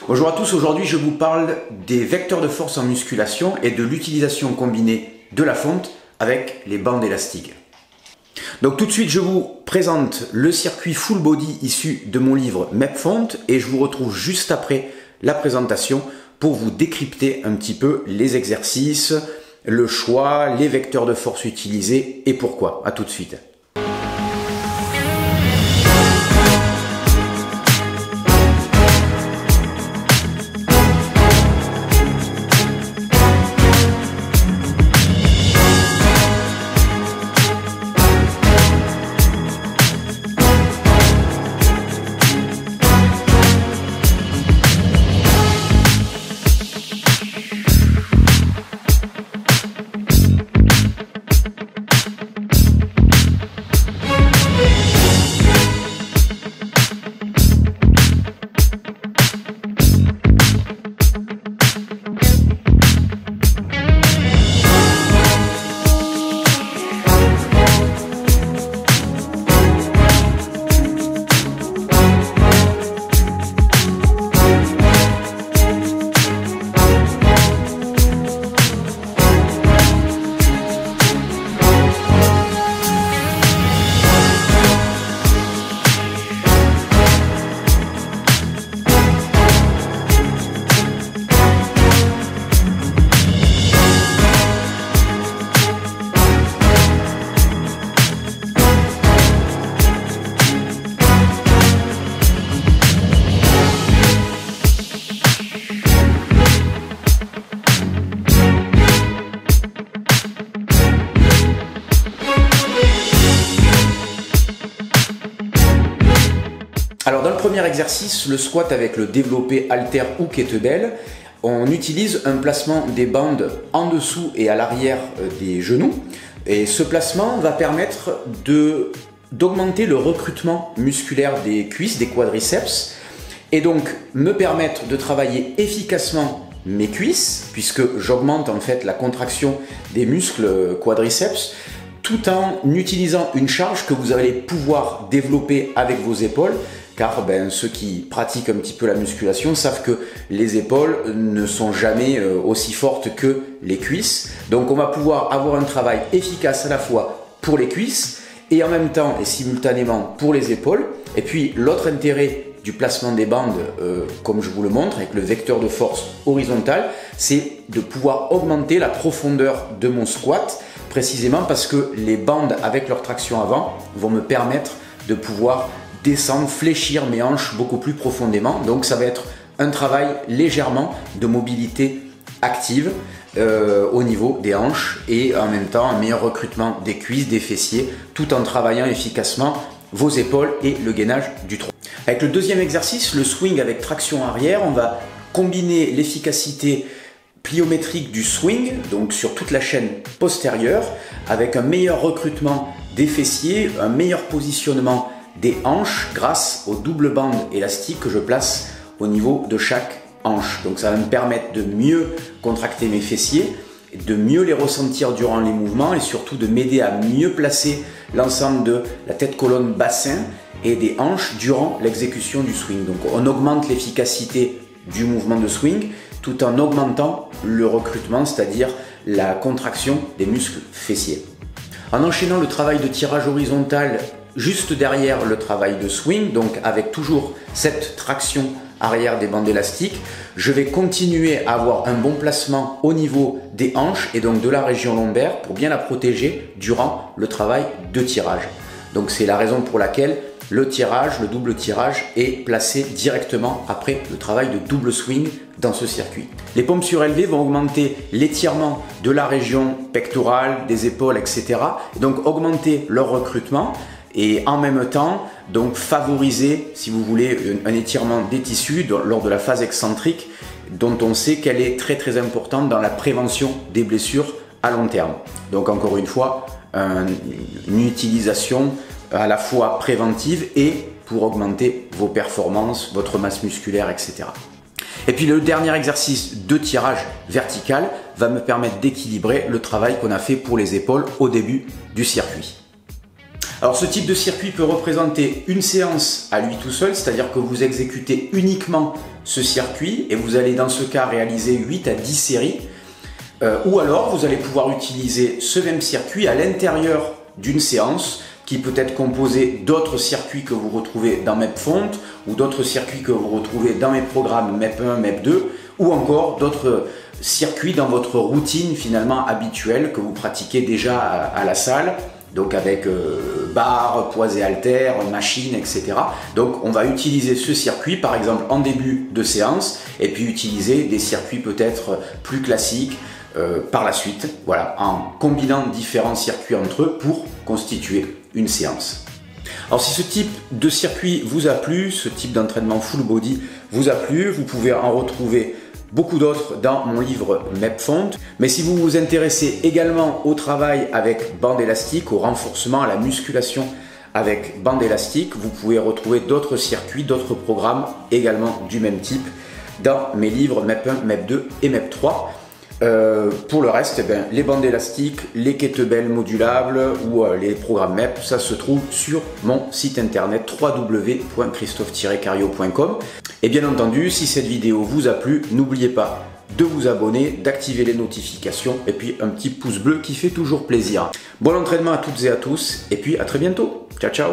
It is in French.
Bonjour à tous, aujourd'hui je vous parle des vecteurs de force en musculation et de l'utilisation combinée de la fonte avec les bandes élastiques. Donc tout de suite je vous présente le circuit full body issu de mon livre MEP Fonte et je vous retrouve juste après la présentation pour vous décrypter un petit peu les exercices, le choix, les vecteurs de force utilisés et pourquoi. A tout de suite. Alors dans le premier exercice, le squat avec le développé halter ou kettlebell, on utilise un placement des bandes en dessous et à l'arrière des genoux. Et ce placement va permettre d'augmenter le recrutement musculaire des cuisses, des quadriceps, et donc me permettre de travailler efficacement mes cuisses, puisque j'augmente en fait la contraction des muscles quadriceps, tout en utilisant une charge que vous allez pouvoir développer avec vos épaules, car ceux qui pratiquent un petit peu la musculation savent que les épaules ne sont jamais aussi fortes que les cuisses. Donc on va pouvoir avoir un travail efficace à la fois pour les cuisses et en même temps et simultanément pour les épaules. Et puis l'autre intérêt du placement des bandes, comme je vous le montre avec le vecteur de force horizontal, c'est de pouvoir augmenter la profondeur de mon squat, précisément parce que les bandes avec leur traction avant vont me permettre de pouvoir descendre, fléchir mes hanches beaucoup plus profondément. Donc ça va être un travail légèrement de mobilité active au niveau des hanches et en même temps un meilleur recrutement des cuisses, des fessiers, tout en travaillant efficacement vos épaules et le gainage du tronc. Avec le deuxième exercice, le swing avec traction arrière, on va combiner l'efficacité pliométrique du swing, donc sur toute la chaîne postérieure, avec un meilleur recrutement des fessiers, un meilleur positionnement des hanches grâce aux doubles bandes élastiques que je place au niveau de chaque hanche. Donc ça va me permettre de mieux contracter mes fessiers, de mieux les ressentir durant les mouvements et surtout de m'aider à mieux placer l'ensemble de la tête, colonne, bassin et des hanches durant l'exécution du swing. Donc on augmente l'efficacité du mouvement de swing tout en augmentant le recrutement, c'est-à-dire la contraction des muscles fessiers. En enchaînant le travail de tirage horizontal juste derrière le travail de swing, donc avec toujours cette traction arrière des bandes élastiques, je vais continuer à avoir un bon placement au niveau des hanches et donc de la région lombaire pour bien la protéger durant le travail de tirage. Donc c'est la raison pour laquelle le tirage, le double tirage est placé directement après le travail de double swing dans ce circuit. Les pompes surélevées vont augmenter l'étirement de la région pectorale, des épaules, etc. Et donc augmenter leur recrutement et en même temps donc favoriser, si vous voulez, un étirement des tissus lors de la phase excentrique dont on sait qu'elle est très importante dans la prévention des blessures à long terme. Donc encore une fois, une utilisation à la fois préventive et pour augmenter vos performances, votre masse musculaire, etc. Et puis le dernier exercice de tirage vertical va me permettre d'équilibrer le travail qu'on a fait pour les épaules au début du circuit. Alors ce type de circuit peut représenter une séance à lui tout seul, c'est-à-dire que vous exécutez uniquement ce circuit et vous allez dans ce cas réaliser 8 à 10 séries. Ou alors vous allez pouvoir utiliser ce même circuit à l'intérieur d'une séance qui peut être composée d'autres circuits que vous retrouvez dans MEPFont ou d'autres circuits que vous retrouvez dans mes programmes MEP1, MEP2 ou encore d'autres circuits dans votre routine finalement habituelle que vous pratiquez déjà à la salle, donc avec barres, poids et haltères, machines, etc. Donc on va utiliser ce circuit par exemple en début de séance et puis utiliser des circuits peut-être plus classiques par la suite, voilà, en combinant différents circuits entre eux pour constituer une séance. Alors si ce type de circuit vous a plu, ce type d'entraînement full body vous a plu, vous pouvez en retrouver beaucoup d'autres dans mon livre MEPFont. Mais si vous vous intéressez également au travail avec bande élastique, au renforcement, à la musculation avec bande élastique, vous pouvez retrouver d'autres circuits, d'autres programmes également du même type dans mes livres MEP1, MEP2 et MEP3. Pour le reste, les bandes élastiques, les kettlebells modulables ou les programmes MEP, ça se trouve sur mon site internet www.christophe-cario.com. Et bien entendu, si cette vidéo vous a plu, n'oubliez pas de vous abonner, d'activer les notifications et puis un petit pouce bleu qui fait toujours plaisir. Bon entraînement à toutes et à tous et puis à très bientôt. Ciao ciao.